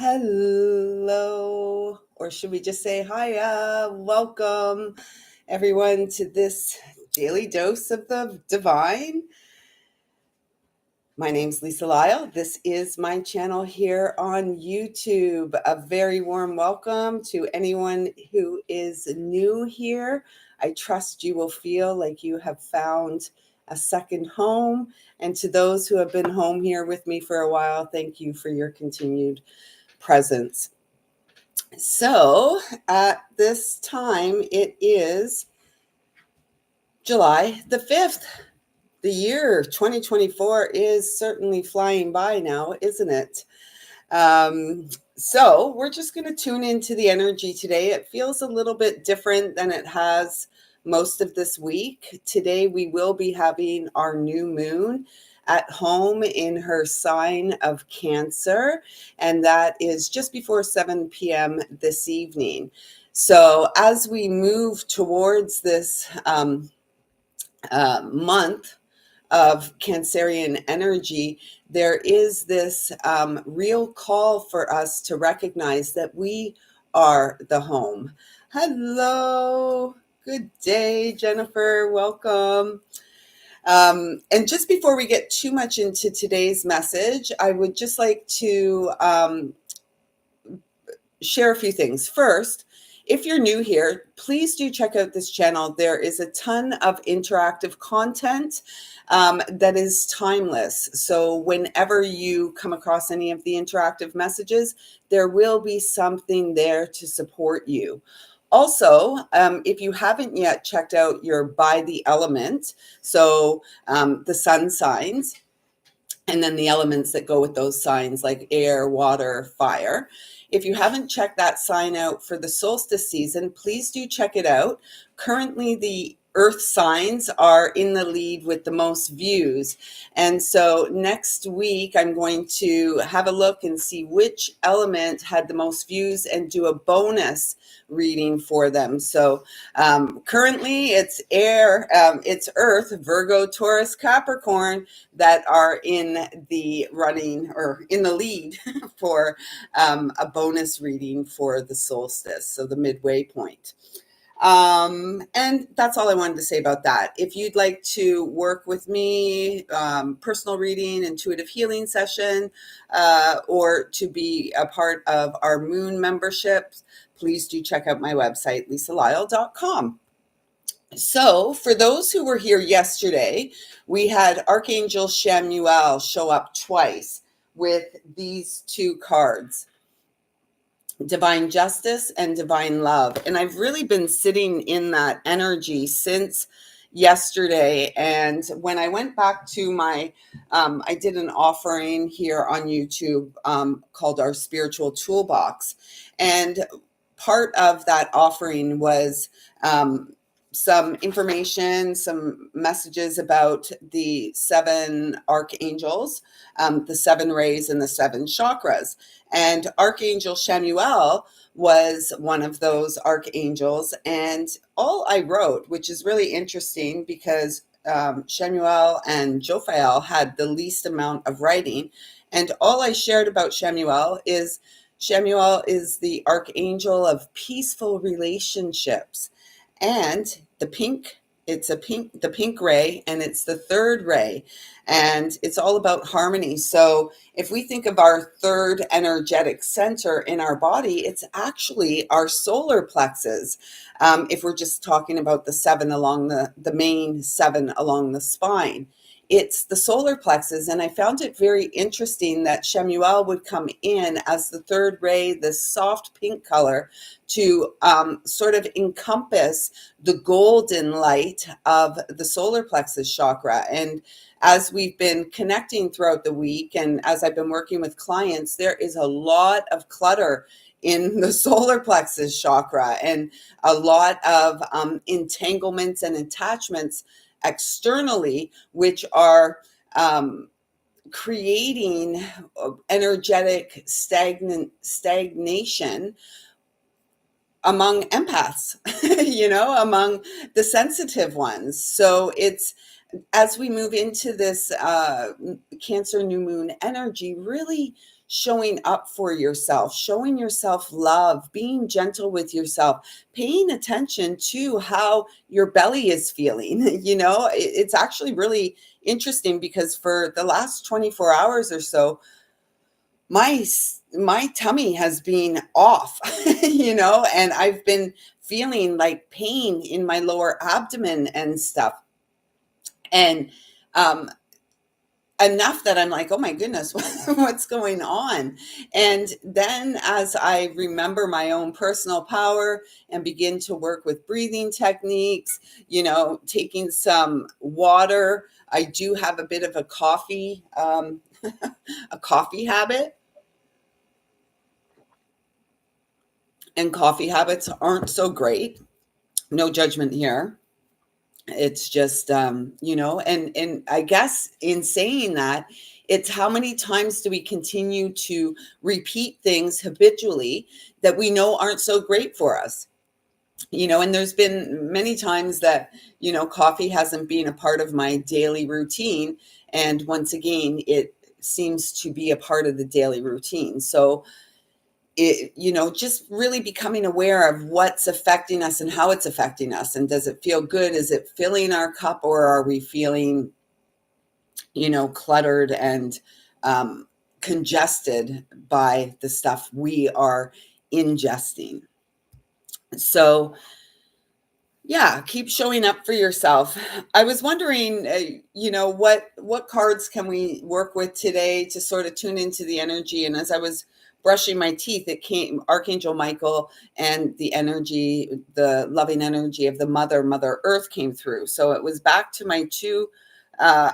Hello, or should we just say hiya? Welcome, everyone, to this daily dose of the divine. My name's Lisa Lyle. This is my channel here on YouTube. A very warm welcome to anyone who is new here. I trust you will feel like you have found a second home. And to those who have been home here with me for a while, thank you for your continued presence. So at this time, it is July the 5th. The year 2024 is certainly flying by now, isn't it? So we're just going to tune into the energy today. It feels a little bit different than it has most of this week. Today we will be having our new moon at home in her sign of Cancer, and that is just before 7 p.m. this evening. So as we move towards this month of Cancerian energy, there is this real call for us to recognize that we are the home. Hello, good day, Jennifer. Welcome. And just before we get too much into today's message, I would just like to share a few things. First, if you're new here, please do check out this channel. There is a ton of interactive content that is timeless. So whenever you come across any of the interactive messages, there will be something there to support you. Also, if you haven't yet checked out your By the Element, so the sun signs, and then the elements that go with those signs like air, water, fire. If you haven't checked that sign out for the solstice season, please do check it out. Currently, the earth signs are in the lead with the most views. And so next week, I'm going to have a look and see which element had the most views and do a bonus reading for them. So currently it's air, it's earth, Virgo, Taurus, Capricorn that are in the running or in the lead for a bonus reading for the solstice, so the midway point. And that's all I wanted to say about that. If you'd like to work with me, personal reading, intuitive healing session, or to be a part of our moon memberships, please do check out my website, lisalyle.com. So for those who were here yesterday, we had Archangel Chamuel show up twice with these two cards, Divine Justice and Divine Love. And I've really been sitting in that energy since yesterday. And when I went back to my, I did an offering here on YouTube called our Spiritual Toolbox. And part of that offering was some information, some messages about the seven archangels, the seven rays, and the seven chakras. And Archangel Chamuel was one of those archangels. And all I wrote, which is really interesting because Chamuel and Jophiel had the least amount of writing. And all I shared about Chamuel is the archangel of peaceful relationships. And the pink ray, and it's the third ray, and it's all about harmony. So if we think of our third energetic center in our body, it's actually our solar plexus. If we're just talking about the seven along the main seven along the spine, it's the solar plexus. And I found it very interesting that Chamuel would come in as the third ray, this soft pink color, to sort of encompass the golden light of the solar plexus chakra. And as we've been connecting throughout the week, and as I've been working with clients, there is a lot of clutter in the solar plexus chakra and a lot of entanglements and attachments externally, which are creating energetic stagnation among empaths, among the sensitive ones. So it's, as we move into this Cancer new moon energy, really showing up for yourself, showing yourself love, being gentle with yourself, paying attention to how your belly is feeling. It's actually really interesting because for the last 24 hours or so, my tummy has been off, and I've been feeling like pain in my lower abdomen and stuff. And um, enough that I'm like, oh my goodness, what's going on? And then as I remember my own personal power and begin to work with breathing techniques, taking some water, I do have a bit of a coffee, a coffee habit. And coffee habits aren't so great. No judgment here. It's just, and I guess in saying that, it's how many times do we continue to repeat things habitually that we know aren't so great for us? And there's been many times that, coffee hasn't been a part of my daily routine. And once again, it seems to be a part of the daily routine. So, just really becoming aware of what's affecting us and how it's affecting us. And does it feel good? Is it filling our cup, or are we feeling, cluttered and congested by the stuff we are ingesting? So, yeah, keep showing up for yourself. I was wondering, what cards can we work with today to sort of tune into the energy? And as I was brushing my teeth, it came Archangel Michael, and the loving energy of the Mother Earth came through. So it was back to my two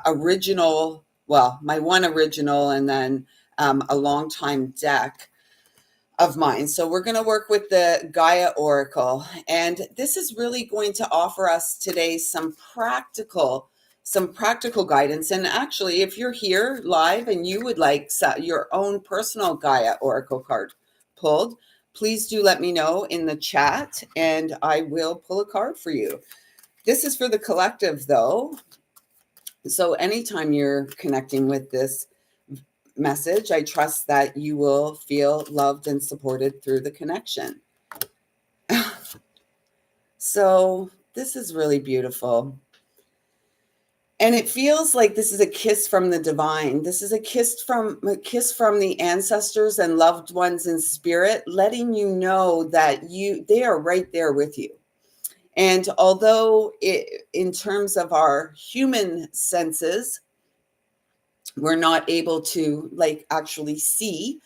original, well, my one original, and then a long time deck of mine. So we're going to work with the Gaia Oracle, and this is really going to offer us today some practical guidance. And actually, if you're here live and you would like your own personal Gaia Oracle card pulled, please do let me know in the chat and I will pull a card for you. This is for the collective though. So anytime you're connecting with this message, I trust that you will feel loved and supported through the connection. So this is really beautiful. And it feels like this is a kiss from the divine. This is a kiss from the ancestors and loved ones in spirit, letting you know that they are right there with you. And although in terms of our human senses, we're not able to actually see,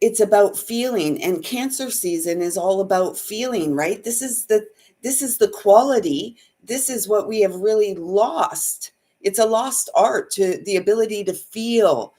it's about feeling. And Cancer season is all about feeling, right? This is the quality. This is what we have really lost. It's a lost art, to the ability to feel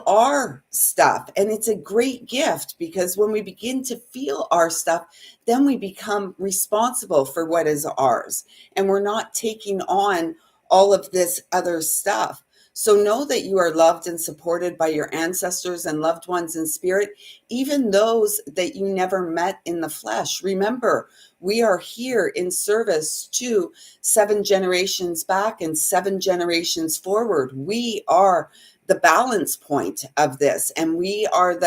our stuff. And it's a great gift, because when we begin to feel our stuff, then we become responsible for what is ours, and we're not taking on all of this other stuff. So know that you are loved and supported by your ancestors and loved ones in spirit, even those that you never met in the flesh. Remember, we are here in service to 7 generations back and 7 generations forward. We are the balance point of this. And we are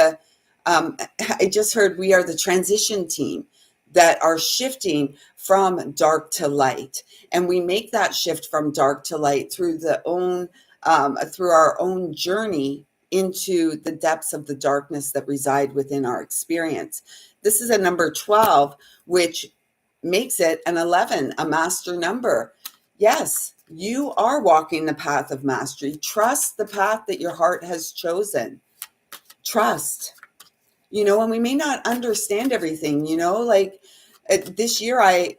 I just heard we are the transition team that are shifting from dark to light. And we make that shift from dark to light through through our own journey into the depths of the darkness that reside within our experience. This is a number 12, which makes it an 11, a master number. Yes, you are walking the path of mastery. Trust the path that your heart has chosen. Trust. And we may not understand everything, this year I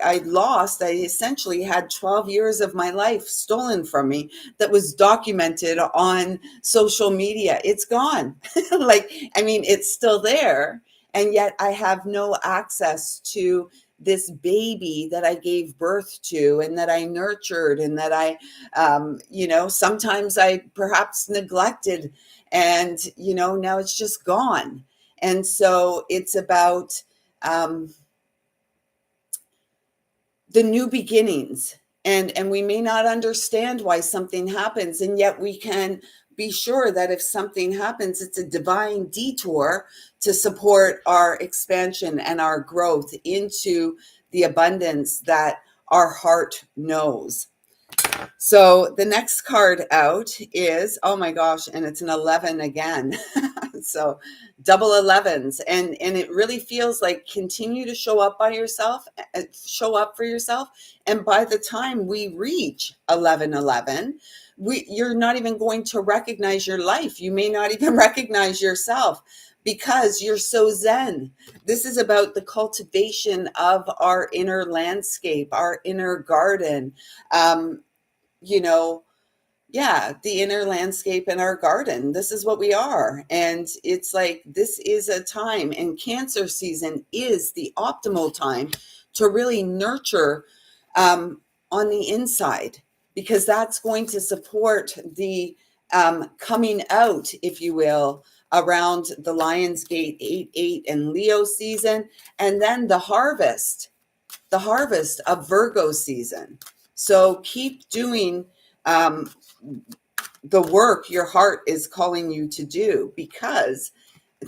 essentially had 12 years of my life stolen from me that was documented on social media. It's gone. It's still there. And yet I have no access to this baby that I gave birth to and that I nurtured and that I, sometimes I perhaps neglected, and, now it's just gone. And so it's about, the new beginnings. And we may not understand why something happens, and yet we can be sure that if something happens, it's a divine detour to support our expansion and our growth into the abundance that our heart knows. So the next card out is, oh my gosh, and it's an 11 again. So double 11s. And it really feels like continue to show up by yourself, show up for yourself. And by the time we reach 1111, you're not even going to recognize your life. You may not even recognize yourself because you're so zen. This is about the cultivation of our inner landscape, our inner garden. You know, yeah, the inner landscape in our garden. This is what we are. And it's like, this is a time, and Cancer season is the optimal time to really nurture on the inside, because that's going to support the coming out, if you will, around the Lionsgate 8/8 and Leo season, and then the harvest of Virgo season. So keep doing the work your heart is calling you to do, because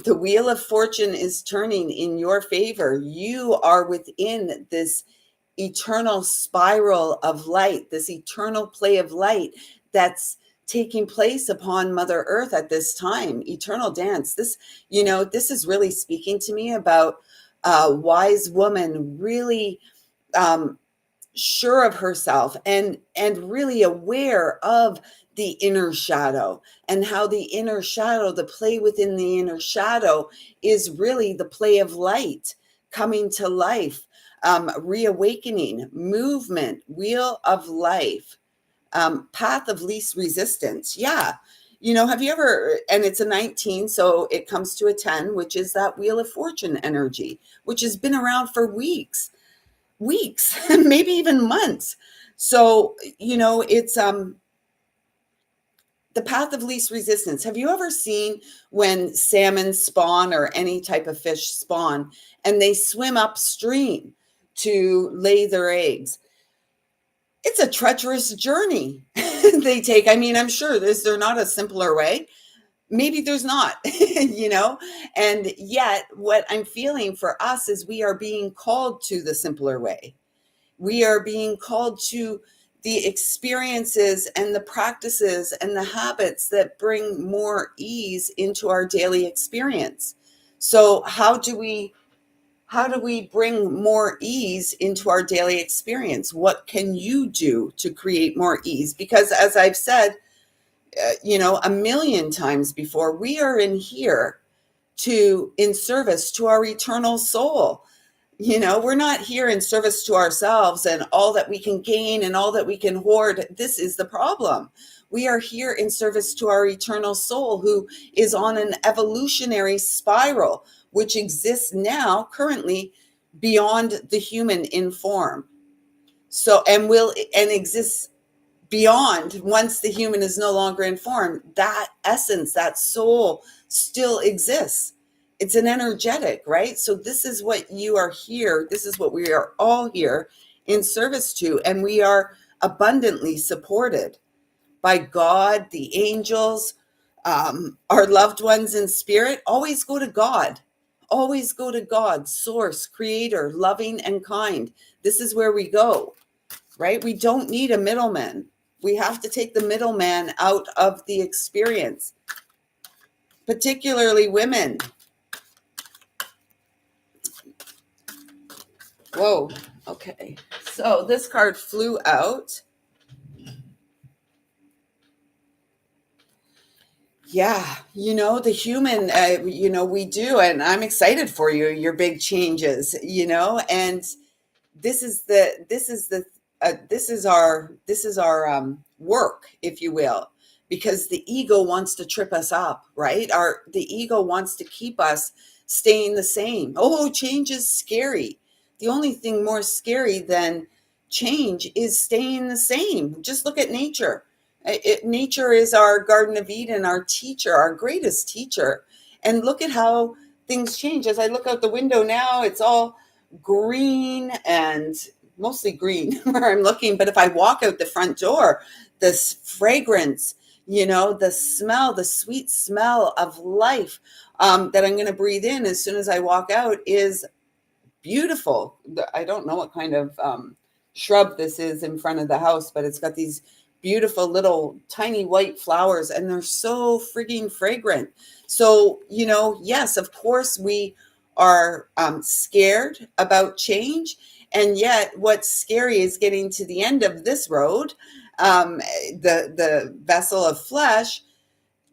the wheel of fortune is turning in your favor. You are within this eternal spiral of light, this eternal play of light that's taking place upon Mother Earth at this time. Eternal dance. This is really speaking to me about a wise woman, really sure of herself and really aware of the inner shadow, and how the inner shadow, the play within the inner shadow, is really the play of light coming to life, reawakening, movement, wheel of life, path of least resistance. Yeah. Have you ever, and it's a 19, so it comes to a 10, which is that wheel of fortune energy, which has been around for weeks, maybe even months. So, it's the path of least resistance. Have you ever seen when salmon spawn, or any type of fish spawn, and they swim upstream to lay their eggs? It's a treacherous journey they take. I mean, I'm sure is there not a simpler way? Maybe there's not, and yet what I'm feeling for us is we are being called to the simpler way. We are being called to the experiences and the practices and the habits that bring more ease into our daily experience. So how do we bring more ease into our daily experience? What can you do to create more ease? Because as I've said, a million times before, we are in here in service to our eternal soul. We're not here in service to ourselves and all that we can gain and all that we can hoard. This is the problem. We are here in service to our eternal soul, who is on an evolutionary spiral, which exists now currently beyond the human in form. So, and exists beyond, once the human is no longer informed. That essence, that soul, still exists. It's an energetic, right? So this is what you are here. This is what we are all here in service to. And we are abundantly supported by God, the angels, our loved ones in spirit. Always go to God. Always go to God, source, creator, loving and kind. This is where we go, right? We don't need a middleman. We have to take the middleman out of the experience, particularly women. Whoa. Okay. So this card flew out. Yeah. The human, we do. And I'm excited for you, your big changes, and this is our work, if you will, because the ego wants to trip us up, right? The ego wants to keep us staying the same. Oh, change is scary. The only thing more scary than change is staying the same. Just look at nature. Nature is our Garden of Eden, our teacher, our greatest teacher. And look at how things change. As I look out the window now, it's all green and mostly green where I'm looking. But if I walk out the front door, this fragrance, the smell, the sweet smell of life that I'm going to breathe in as soon as I walk out is beautiful. I don't know what kind of shrub this is in front of the house, but it's got these beautiful little tiny white flowers and they're so frigging fragrant. So, yes, of course, we are scared about change. And yet, what's scary is getting to the end of this road, the vessel of flesh,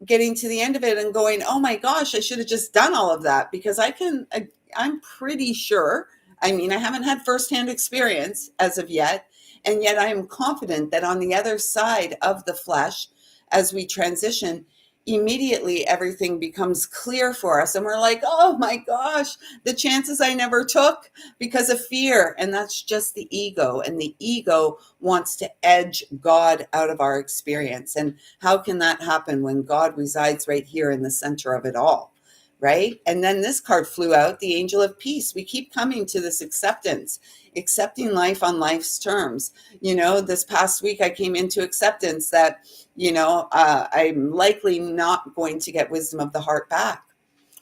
getting to the end of it and going, oh my gosh, I should have just done all of that because I'm pretty sure. I mean, I haven't had firsthand experience as of yet. And yet I am confident that on the other side of the flesh, as we transition, immediately everything becomes clear for us. And we're like, oh my gosh, the chances I never took because of fear. And that's just the ego. And the ego wants to edge God out of our experience. And how can that happen when God resides right here in the center of it all? Right? And then this card flew out, the angel of peace. We keep coming to this acceptance, accepting life on life's terms. This past week I came into acceptance that, I'm likely not going to get wisdom of the heart back.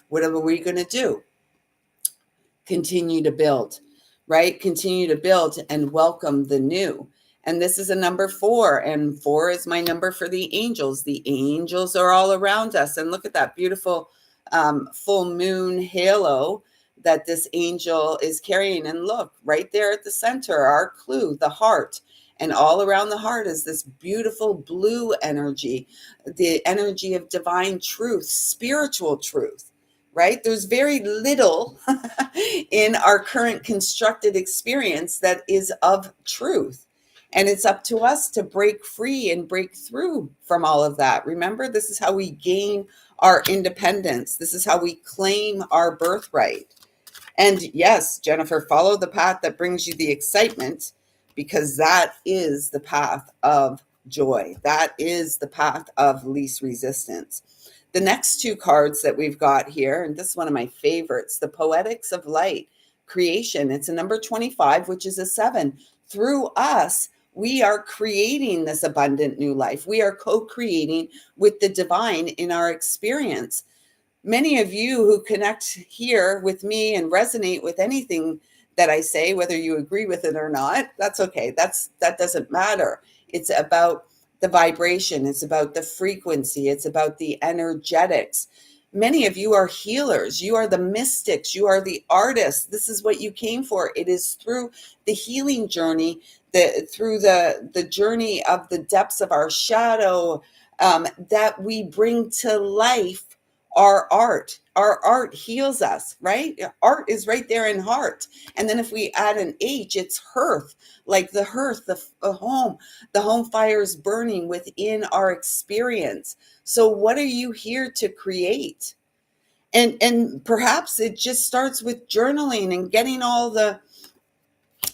What are we going to do? Continue to build, right? Continue to build and welcome the new. And this is a number 4, and 4 is my number for the angels. The angels are all around us. And look at that beautiful full moon halo that this angel is carrying. And look, right there at the center, our clue, the heart. And all around the heart is this beautiful blue energy, the energy of divine truth, spiritual truth, right? There's very little in our current constructed experience that is of truth. And it's up to us to break free and break through from all of that. Remember, this is how we gain our independence. This is how we claim our birthright. And yes, Jennifer, follow the path that brings you the excitement, because that is the path of joy. That is the path of least resistance. The next 2 cards that we've got here, and this is one of my favorites, the Poetics of Light, creation. It's a number 25, which is a 7. Through us, we are creating this abundant new life. We are co-creating with the divine in our experience. Many of you who connect here with me and resonate with anything that I say, whether you agree with it or not, that's okay. That doesn't matter. It's about the vibration. It's about the frequency. It's about the energetics. Many of you are healers. You are the mystics. You are the artists. This is what you came for. It is through the healing journey, through the journey of the depths of our shadow, that we bring to life our art. Our art heals us, right? Art is right there in heart. And then if we add an H, it's hearth, like the hearth, the home fires burning within our experience. So what are you here to create? And perhaps it just starts with journaling and getting all the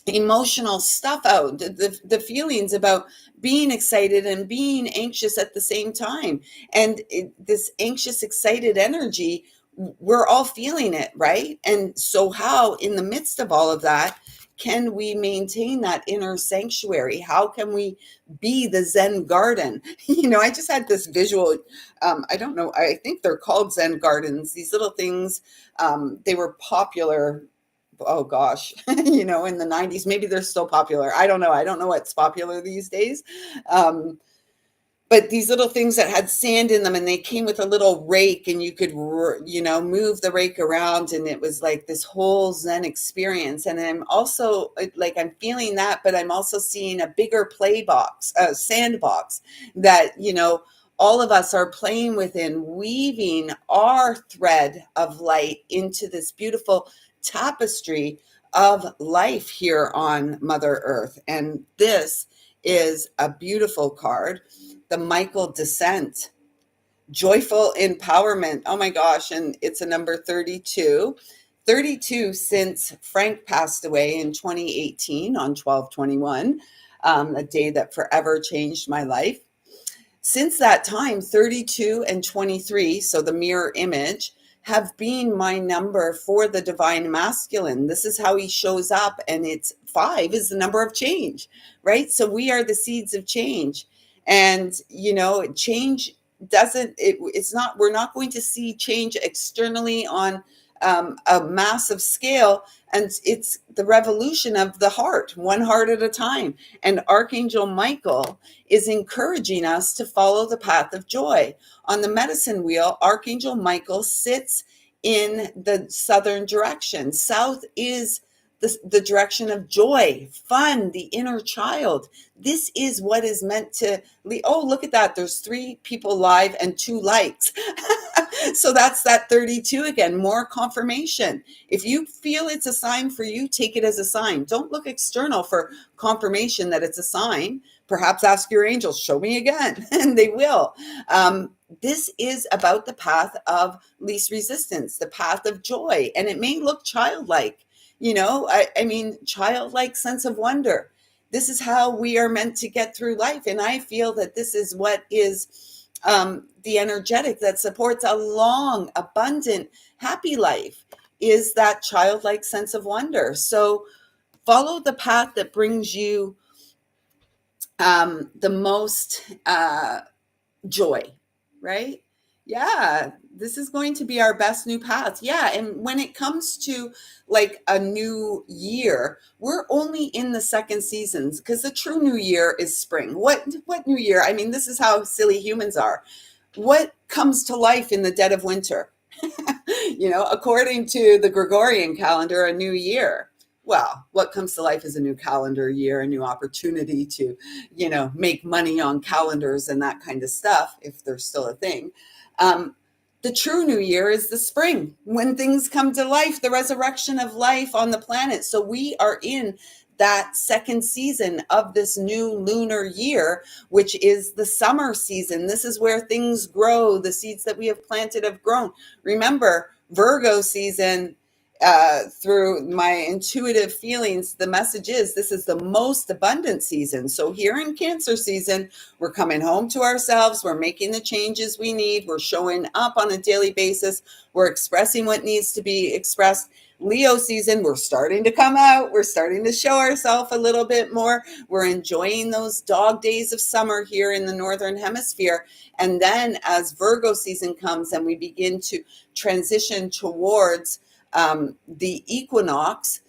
emotional stuff out, the feelings about being excited and being anxious at the same time. And this anxious, excited energy, we're all feeling it, right? And so how, in the midst of all of that, can we maintain that inner sanctuary? How can we be the Zen garden? I just had this visual, I don't know, I think they're called Zen gardens, these little things. They were popular, oh gosh, in the 90s. Maybe they're still popular. I don't know. I don't know what's popular these days. But these little things that had sand in them, and they came with a little rake, and you could, move the rake around, and it was like this whole Zen experience. And I'm also I'm feeling that, but I'm also seeing a bigger play box, a sandbox that, all of us are playing within, weaving our thread of light into this beautiful tapestry of life here on Mother Earth. And this is a beautiful card, the Michael Descent, joyful empowerment. Oh my gosh. And it's a number 32. 32 since Frank passed away in 2018 on 12/21, a day that forever changed my life. Since that time, 32 and 23, so the mirror image, have been my number for the divine masculine. This is how he shows up, and it's 5 is the number of change, right? So we are the seeds of change. And, change it's not, we're not going to see change externally on a massive scale. And it's the revolution of the heart, one heart at a time. And Archangel Michael is encouraging us to follow the path of joy. On the medicine wheel, Archangel Michael sits in the southern direction. South is the direction of joy, fun, the inner child. This is what is meant to lead. Oh, look at that. There's 3 people live and 2 likes. So that's that 32 again, more confirmation. If you feel it's a sign for you, take it as a sign. Don't look external for confirmation that it's a sign. Perhaps ask your angels, show me again, and they will. This is about the path of least resistance, the path of joy. And it may look childlike, I mean, childlike sense of wonder. This is how we are meant to get through life. And I feel that this is what is the energetic that supports a long, abundant, happy life, is that childlike sense of wonder. So follow the path that brings you the most joy, right? Yeah, this is going to be our best new path. Yeah, and when it comes to like a new year, we're only in the second seasons, because the true new year is spring. What new year? I mean, this is how silly humans are. What comes to life in the dead of winter? According to the Gregorian calendar, a new year. Well, what comes to life is a new calendar year, a new opportunity to, make money on calendars and that kind of stuff, if there's still a thing. The true new year is the spring, when things come to life, the resurrection of life on the planet. So we are in that second season of this new lunar year, which is the summer season. This is where things grow. The seeds that we have planted have grown. Remember, Virgo season, through my intuitive feelings, the message is this is the most abundant season. So here in Cancer season, we're coming home to ourselves. We're making the changes we need. We're showing up on a daily basis. We're expressing what needs to be expressed. Leo season, we're starting to come out. We're starting to show ourselves a little bit more. We're enjoying those dog days of summer here in the Northern Hemisphere. And then as Virgo season comes and we begin to transition towards the equinox,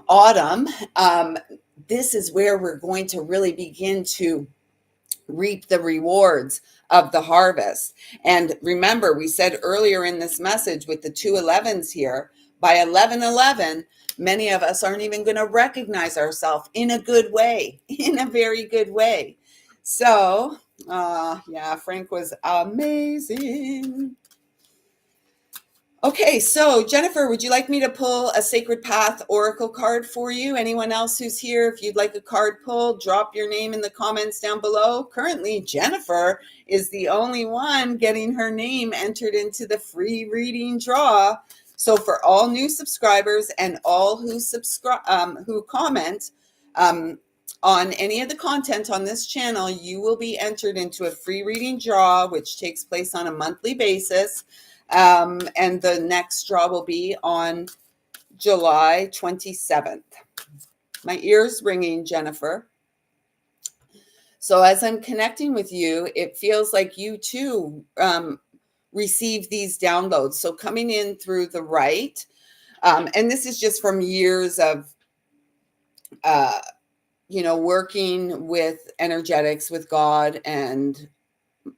autumn, this is where we're going to really begin to reap the rewards of the harvest. And remember, we said earlier in this message with the 211s here, by 1111, many of us aren't even going to recognize ourselves in a good way, in a very good way. So, yeah, Frank was amazing. Okay, so Jennifer, would you like me to pull a Sacred Path Oracle card for you? Anyone else who's here, if you'd like a card pulled, drop your name in the comments down below. Currently, Jennifer is the only one getting her name entered into the free reading draw. So for all new subscribers and all who who comment on any of the content on this channel, you will be entered into a free reading draw, which takes place on a monthly basis. And the next draw will be on July 27th. My ear's ringing, Jennifer. So as I'm connecting with you, it feels like you too receive these downloads. So coming in through the right, and this is just from years of, working with energetics, with God and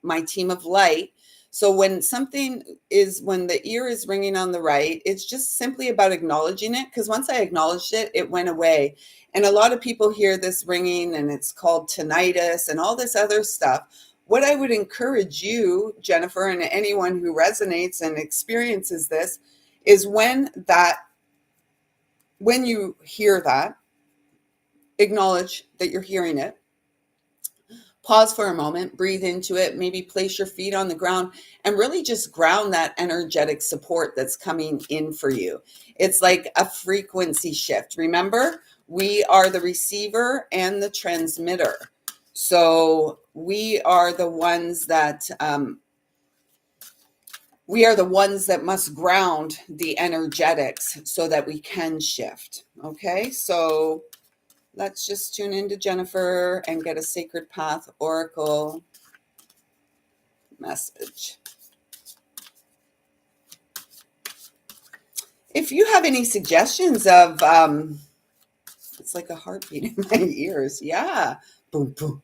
my team of light. So when the ear is ringing on the right, it's just simply about acknowledging it. Because once I acknowledged it, it went away. And a lot of people hear this ringing and it's called tinnitus and all this other stuff. What I would encourage you, Jennifer, and anyone who resonates and experiences this, is when you hear that, acknowledge that you're hearing it. Pause for a moment, breathe into it, maybe place your feet on the ground and really just ground that energetic support that's coming in for you. It's like a frequency shift. Remember, we are the receiver and the transmitter. So we are the ones that we are the ones that must ground the energetics so that we can shift. Okay, so let's just tune into Jennifer and get a Sacred Path Oracle message. If you have any suggestions of, it's like a heartbeat in my ears. Yeah. Boom, boom,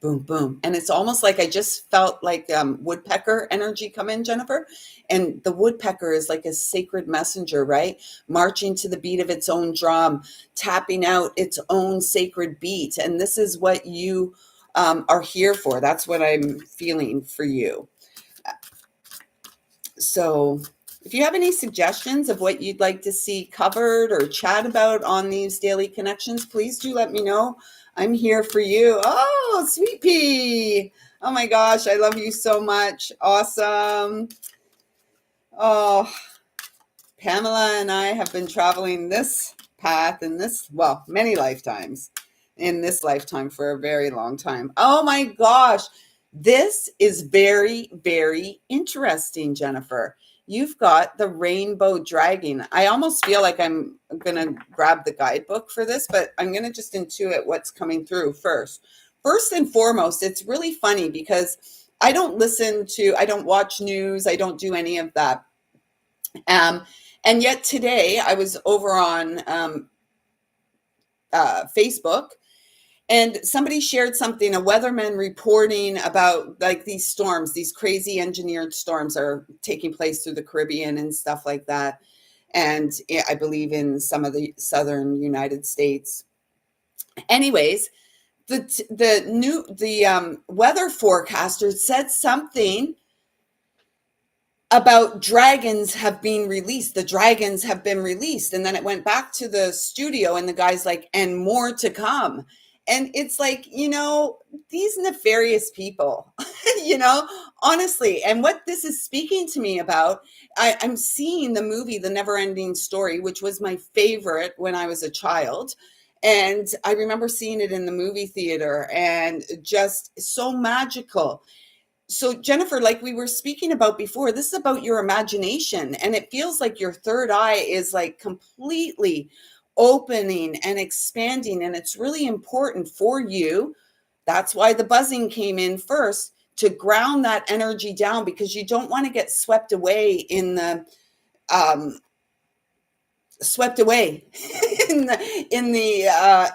boom, boom. And it's almost like I just felt like woodpecker energy come in, Jennifer. And the woodpecker is like a sacred messenger, right? Marching to the beat of its own drum, tapping out its own sacred beat. And this is what you are here for. That's what I'm feeling for you. So if you have any suggestions of what you'd like to see covered or chat about on these daily connections, please do let me know. I'm here for you. Oh, Sweet Pea. Oh my gosh, I love you so much. Awesome. Oh, Pamela and I have been traveling this path in this, well, many lifetimes, in this lifetime for a very long time. Oh my gosh. This is very, very interesting, Jennifer. You've got the rainbow dragon. I almost feel like I'm going to grab the guidebook for this, but I'm going to just intuit what's coming through first. First and foremost, it's really funny because I don't watch news. I don't do any of that. And yet today I was over on Facebook, and somebody shared something, a weatherman reporting about like these storms, these crazy engineered storms are taking place through the Caribbean and stuff like that. And I believe in some of the southern United States. Anyways, the weather forecaster said something about dragons have been released. The dragons have been released. And then it went back to the studio and the guy's like, and more to come. And it's like, these nefarious people, honestly. And what this is speaking to me about, I'm seeing the movie, The Never-Ending Story, which was my favorite when I was a child. And I remember seeing it in the movie theater and just so magical. So Jennifer, like we were speaking about before, this is about your imagination, and it feels like your third eye is like completely opening and expanding, and it's really important for you. That's why the buzzing came in first, to ground that energy down, because you don't want to get swept away in the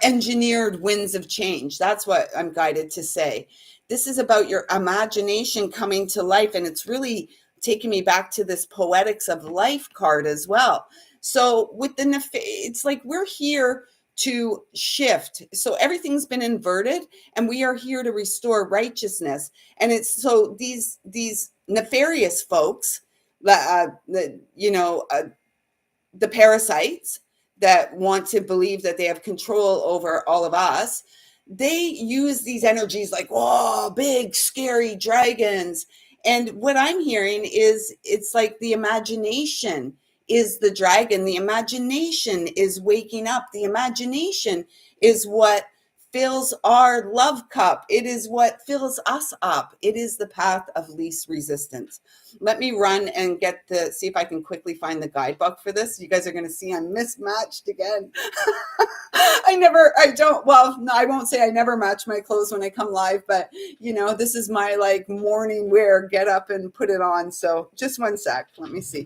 engineered winds of change. That's what I'm guided to say. This is about your imagination coming to life, and it's really taking me back to this Poetics of Life card as well. So with it's like we're here to shift. So everything's been inverted, and we are here to restore righteousness. And it's so these nefarious folks, the parasites that want to believe that they have control over all of us, they use these energies like, whoa, big, scary dragons. And what I'm hearing is it's like the imagination is the dragon. The imagination is waking up. The imagination is what fills our love cup. It is what fills us up. It is the path of least resistance. Let me run and see if I can quickly find the guidebook for this. You guys are going to see I'm mismatched again. I won't say I never match my clothes when I come live, but this is my like morning wear, get up and put it on. So just one sec. Let me see.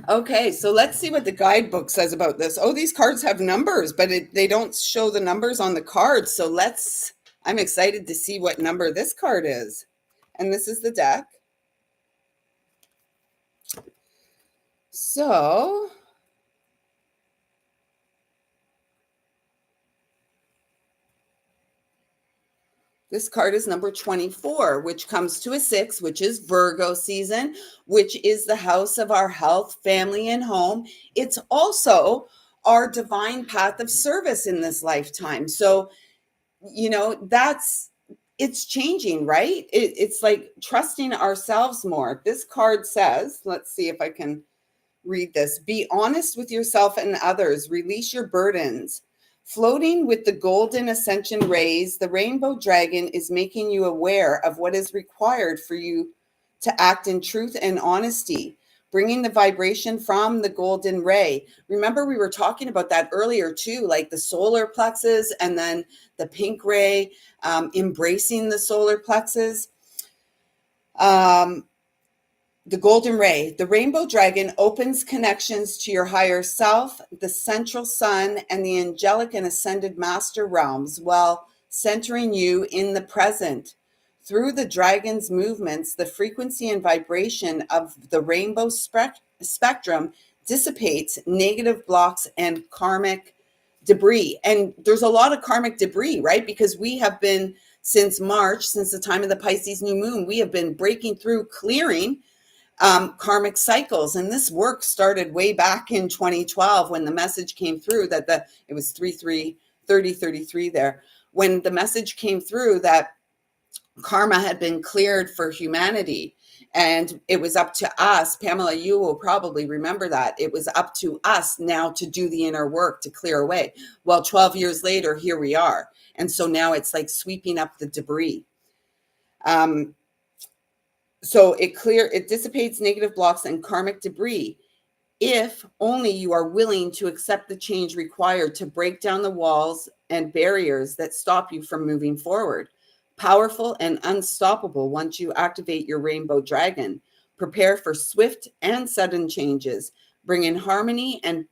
Okay, so let's see what the guidebook says about this. Oh, these cards have numbers, but they don't show the numbers on the cards. So I'm excited to see what number this card is. And this is the deck. So this card is number 24, which comes to a 6, which is Virgo season, which is the house of our health, family, and home. It's also our divine path of service in this lifetime. So, it's changing, right? It's like trusting ourselves more. This card says, let's see if I can read this. Be honest with yourself and others. Release your burdens. Floating with the golden ascension rays, the rainbow dragon is making you aware of what is required for you to act in truth and honesty, bringing the vibration from the golden ray. Remember, we were talking about that earlier too, like the solar plexus and then the pink ray, embracing the solar plexus. The golden ray, the rainbow dragon opens connections to your higher self, the central sun, and the angelic and ascended master realms while centering you in the present. Through the dragon's movements, the frequency and vibration of the rainbow spectrum dissipates negative blocks and karmic debris. And there's a lot of karmic debris, right? Because we have been, since March, since the time of the Pisces new moon, we have been breaking through, clearing karmic cycles. And this work started way back in 2012 when the message came through that it was 3033 there, when the message came through that karma had been cleared for humanity. And it was up to us. Pamela, you will probably remember that. It was up to us now to do the inner work to clear away. Well, 12 years later, here we are. And so now it's like sweeping up the debris. So it dissipates negative blocks and karmic debris if only you are willing to accept the change required to break down the walls and barriers that stop you from moving forward. Powerful and unstoppable once you activate your rainbow dragon. Prepare for swift and sudden changes. Bring in harmony and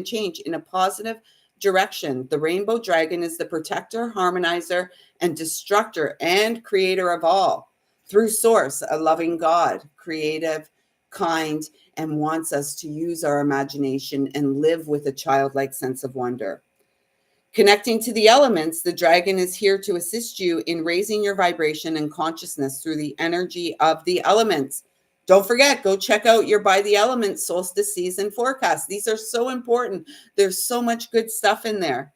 change in a positive direction. The rainbow dragon is the protector, harmonizer, and destructor and creator of all. Through source, a loving God, creative, kind, and wants us to use our imagination and live with a childlike sense of wonder. Connecting to the elements, the dragon is here to assist you in raising your vibration and consciousness through the energy of the elements. Don't forget, go check out your By the Elements solstice season forecast. These are so important. There's so much good stuff in there.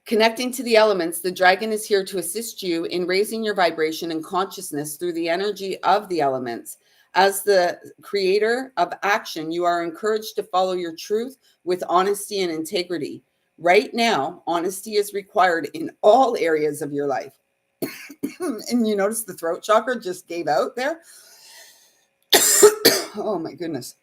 Connecting to the elements, the dragon is here to assist you in raising your vibration and consciousness through the energy of the elements. As the creator of action, you are encouraged to follow your truth with honesty and integrity. Right now, honesty is required in all areas of your life. And you notice the throat chakra just gave out there. Oh my goodness.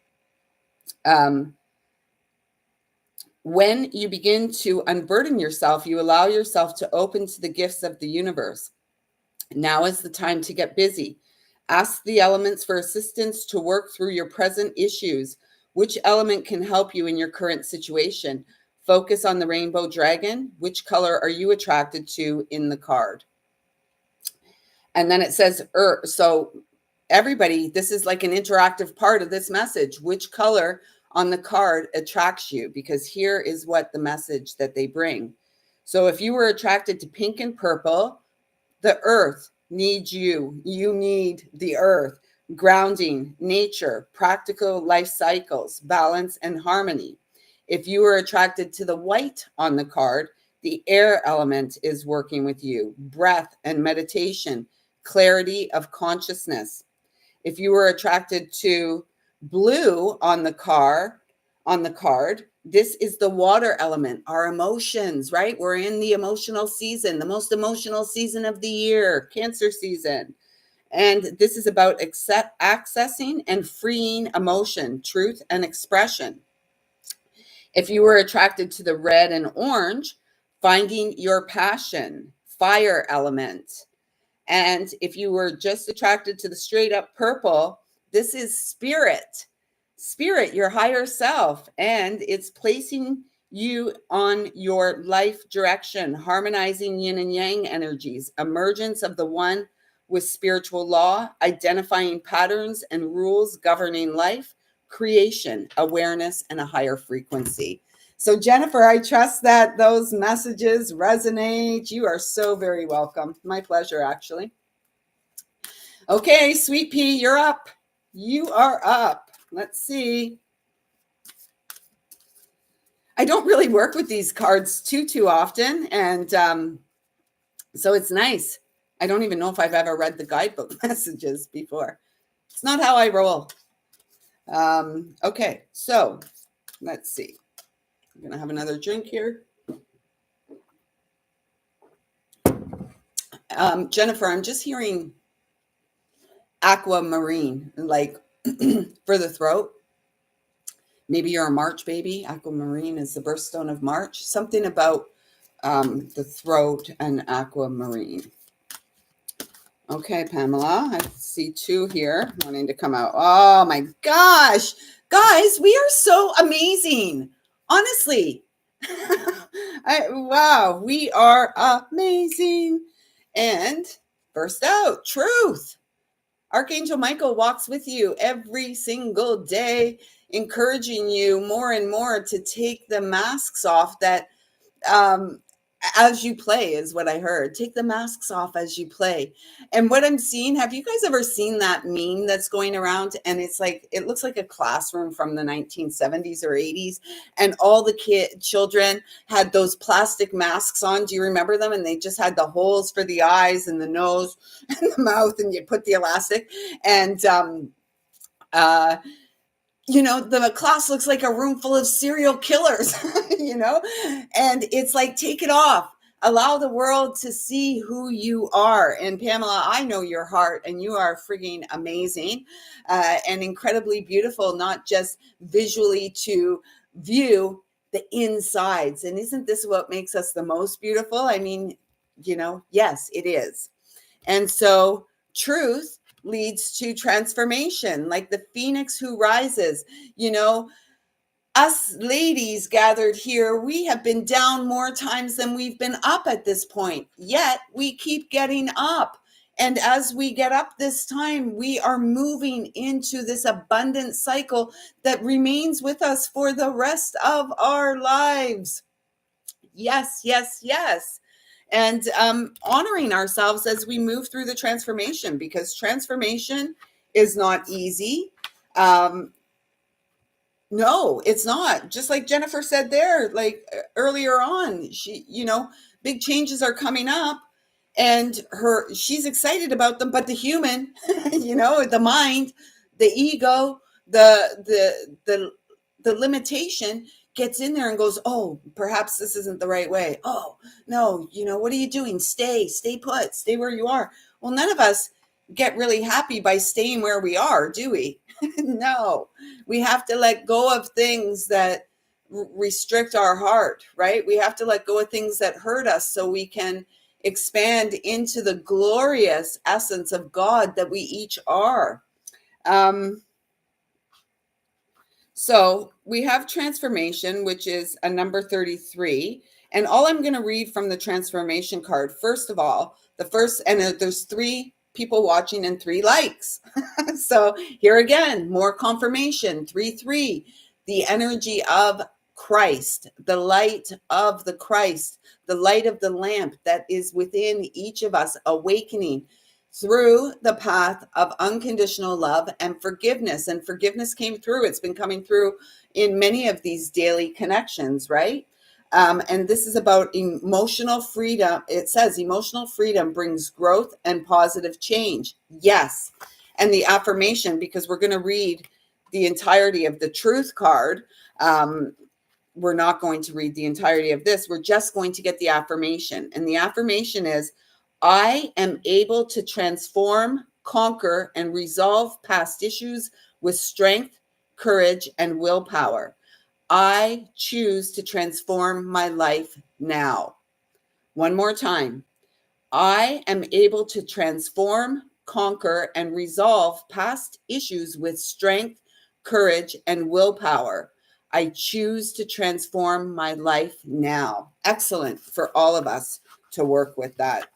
When you begin to unburden yourself, you allow yourself to open to the gifts of the universe. Now is the time to get busy. Ask the elements for assistance to work through your present issues. Which element can help you in your current situation? Focus on the rainbow dragon. Which color are you attracted to in the card? And then it says, so everybody, this is like an interactive part of this message. Which color on the card attracts you? Because here is what the message that they bring. So if you were attracted to pink and purple, the earth needs you. You need the earth. Grounding, nature, practical life cycles, balance, and harmony. If you were attracted to the white on the card, the air element is working with you. Breath and meditation, clarity of consciousness. If you were attracted to blue on the card, this is the water element, our emotions, right? We're in the emotional season, the most emotional season of the year, Cancer season. And this is about accessing and freeing emotion, truth, and expression. If you were attracted to the red and orange, finding your passion, fire element. And if you were just attracted to the straight up purple, this is spirit, your higher self. And it's placing you on your life direction, harmonizing yin and yang energies, emergence of the one with spiritual law, identifying patterns and rules governing life, creation, awareness, and a higher frequency. So Jennifer, I trust that those messages resonate. You are so very welcome. My pleasure, actually. Okay, Sweet Pea, you're up. You are up. Let's see. I don't really work with these cards too often, and so it's nice. I don't even know if I've ever read the guidebook messages before. It's not how I roll. Okay, so let's see. I'm going to have another drink here. Jennifer, I'm just hearing aquamarine, like for the throat. Maybe you're a March baby. Aquamarine is the birthstone of March. Something about the throat and aquamarine. Okay, Pamela, I see two here wanting to come out. Oh my gosh, guys, we are so amazing. Honestly, wow, we are amazing. And first out, truth. Archangel Michael walks with you every single day, encouraging you more and more to take the masks off that as you play is what I heard. Take the masks off as you play. And what I'm seeing, have you guys ever seen that meme that's going around? And it's like, it looks like a classroom from the 1970s or 80s. And all the children had those plastic masks on. Do you remember them? And they just had the holes for the eyes and the nose and the mouth, and you put the elastic. And the class looks like a room full of serial killers, and it's like, take it off. Allow the world to see who you are. And Pamela, I know your heart, and you are frigging amazing and incredibly beautiful, not just visually to view the insides. And isn't this what makes us the most beautiful? I mean, yes, it is. And so truth leads to transformation, like the phoenix who rises. Us ladies gathered here, we have been down more times than we've been up at this point, yet we keep getting up. And as we get up this time, we are moving into this abundant cycle that remains with us for the rest of our lives. Yes, yes, yes. And honoring ourselves as we move through the transformation, because transformation is not easy. No, it's not. Just like Jennifer said there, like earlier on, she, big changes are coming up, and she's excited about them. But the human, the mind, the ego, the limitation gets in there and goes, oh, perhaps this isn't the right way. Oh, no, what are you doing? Stay put, stay where you are. Well, none of us get really happy by staying where we are, do we? No, we have to let go of things that restrict our heart, right? We have to let go of things that hurt us so we can expand into the glorious essence of God that we each are. So we have transformation, which is a number 33. And all I'm going to read from the transformation card, first of all, there's 3 people watching and 3 likes. So here again, more confirmation, 3-3, the energy of Christ, the light of the Christ, the light of the lamp that is within each of us, awakening through the path of unconditional love and forgiveness. And forgiveness came through. It's been coming through in many of these daily connections, right? And this is about emotional freedom. It says emotional freedom brings growth and positive change. Yes. And the affirmation, because we're going to read the entirety of the truth card. We're not going to read the entirety of this. We're just going to get the affirmation. And the affirmation is, I am able to transform, conquer, and resolve past issues with strength, courage, and willpower. I choose to transform my life now. One more time. I am able to transform, conquer, and resolve past issues with strength, courage, and willpower. I choose to transform my life now. Excellent for all of us to work with that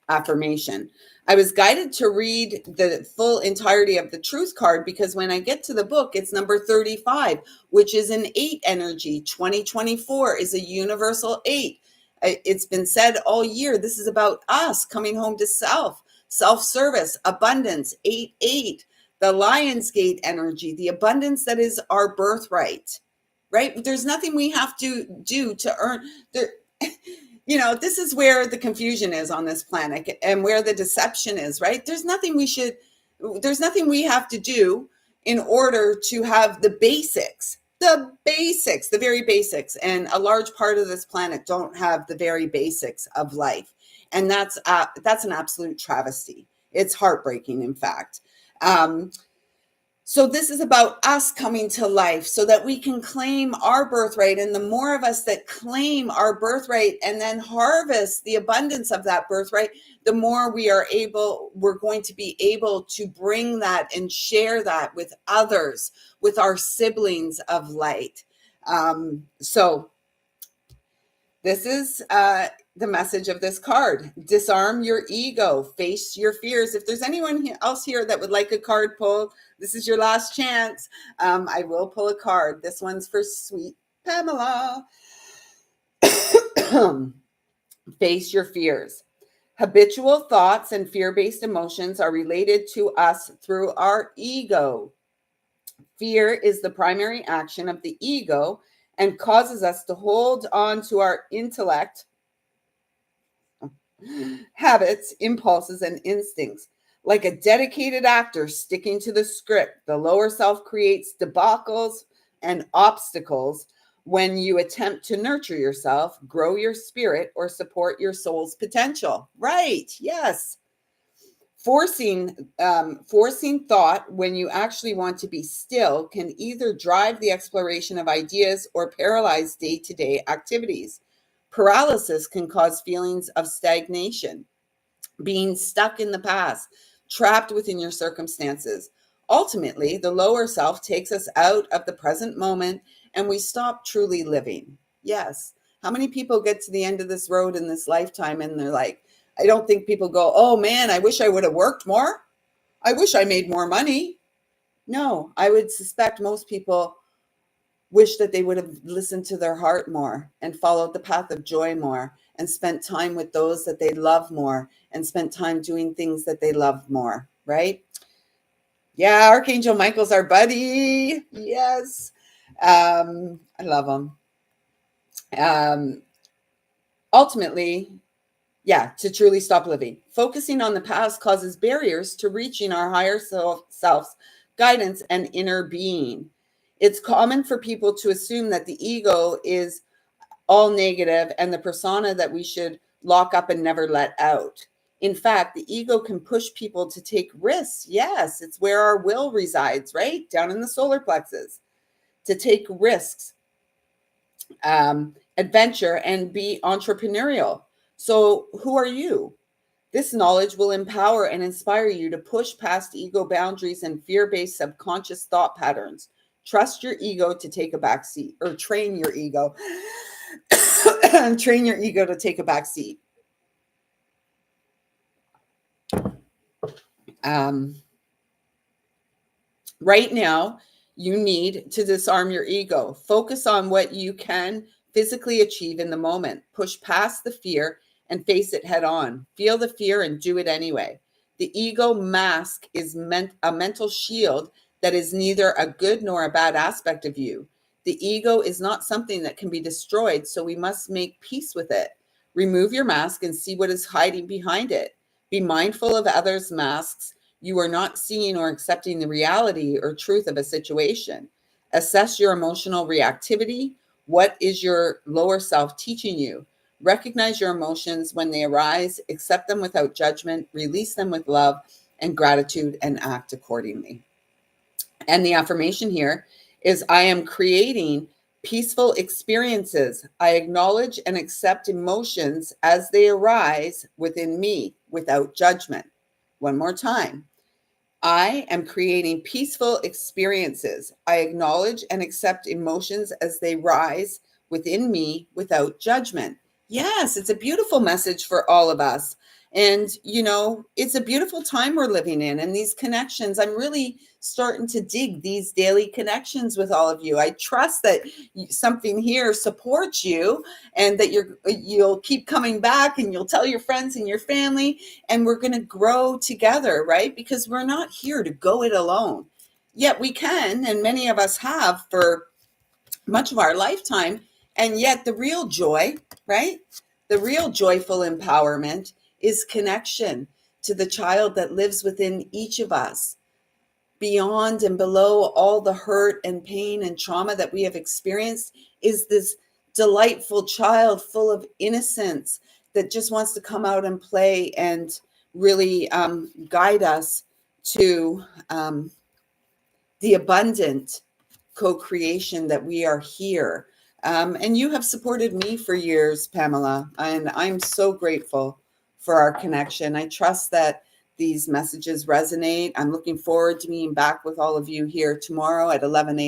affirmation. I was guided to read the full entirety of the truth card because when I get to the book, it's number 35, which is an 8 energy. 2024 is a universal 8. It's been said all year, this is about us coming home to self-service, abundance, 8-8. the Lionsgate energy, the abundance that is our birthright, right? There's nothing we have to do to earn there. This is where the confusion is on this planet and where the deception is, right? There's nothing we have to do in order to have the basics, the very basics. And a large part of this planet don't have the very basics of life. And that's an absolute travesty. It's heartbreaking, in fact. So this is about us coming to life so that we can claim our birthright. And the more of us that claim our birthright and then harvest the abundance of that birthright, the more we're going to be able to bring that and share that with others, with our siblings of light. So this is the message of this card. Disarm your ego, face your fears. If there's anyone else here that would like a card pulled, this is your last chance. I will pull a card. This one's for sweet Pamela. Face your fears. Habitual thoughts and fear-based emotions are related to us through our ego. Fear is the primary action of the ego and causes us to hold on to our intellect, habits, impulses, and instincts. Like a dedicated actor sticking to the script, the lower self creates debacles and obstacles when you attempt to nurture yourself, grow your spirit, or support your soul's potential. Right, yes. Forcing thought when you actually want to be still can either drive the exploration of ideas or paralyze day-to-day activities. Paralysis can cause feelings of stagnation, being stuck in the past, trapped within your circumstances. Ultimately, the lower self takes us out of the present moment and we stop truly living. Yes. How many people get to the end of this road in this lifetime and they're like, I don't think people go, oh man, I wish I would have worked more. I wish I made more money. No, I would suspect most people wish that they would have listened to their heart more and followed the path of joy more and spent time with those that they love more and spent time doing things that they love more, right? Yeah, Archangel Michael's our buddy. Yes. I love him. Ultimately, to truly stop living. Focusing on the past causes barriers to reaching our higher self's guidance and inner being. It's common for people to assume that the ego is all negative and the persona that we should lock up and never let out. In fact, the ego can push people to take risks. Yes, it's where our will resides, right? Down in the solar plexus. To take risks, adventure, and be entrepreneurial. So who are you? This knowledge will empower and inspire you to push past ego boundaries and fear-based subconscious thought patterns. Trust your ego to take a back seat, or train your ego. Train your ego to take a back seat. Right now, you need to disarm your ego. Focus on what you can physically achieve in the moment. Push past the fear and face it head on. Feel the fear and do it anyway. The ego mask is a mental shield that is neither a good nor a bad aspect of you. The ego is not something that can be destroyed, so we must make peace with it. Remove your mask and see what is hiding behind it. Be mindful of others' masks. You are not seeing or accepting the reality or truth of a situation. Assess your emotional reactivity. What is your lower self teaching you? Recognize your emotions when they arise, accept them without judgment, release them with love and gratitude, and act accordingly. And the affirmation here is, I am creating peaceful experiences. I acknowledge and accept emotions as they arise within me without judgment. One more time. I am creating peaceful experiences. I acknowledge and accept emotions as they rise within me without judgment. Yes, it's a beautiful message for all of us. And, it's a beautiful time we're living in. And these connections, I'm really starting to dig these daily connections with all of you. I trust that something here supports you, and that you'll keep coming back, and you'll tell your friends and your family, and we're going to grow together, right? Because we're not here to go it alone. Yet we can, and many of us have for much of our lifetime. And yet, the real joy, right? The real joyful empowerment is connection to the child that lives within each of us, beyond and below all the hurt and pain and trauma that we have experienced, is this delightful child full of innocence that just wants to come out and play and really guide us to the abundant co-creation that we are here. And you have supported me for years, Pamela, and I'm so grateful for our connection. I trust that these messages resonate. I'm looking forward to being back with all of you here tomorrow at 11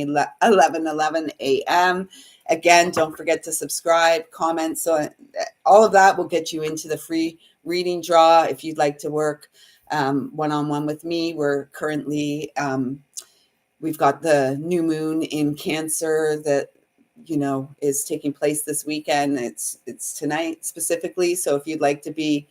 a.m. Again, don't forget to subscribe, comment. So all of that will get you into the free reading draw. If you'd like to work one-on-one with me, we're currently we've got the new moon in Cancer that is taking place this weekend. It's tonight specifically. So if you'd like to be,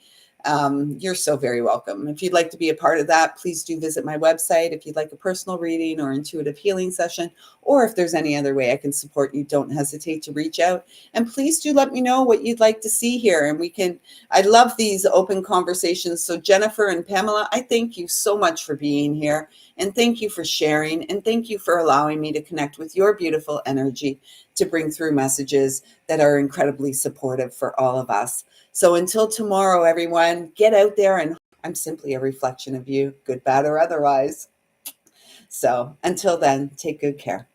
you're so very welcome. If you'd like to be a part of that, please do visit my website. If you'd like a personal reading or intuitive healing session, or if there's any other way I can support you, don't hesitate to reach out. And please do let me know what you'd like to see here. And I love these open conversations. So Jennifer and Pamela, I thank you so much for being here. And thank you for sharing. And thank you for allowing me to connect with your beautiful energy to bring through messages that are incredibly supportive for all of us. So until tomorrow, everyone, get out there, and I'm simply a reflection of you, good, bad, or otherwise. So until then, take good care.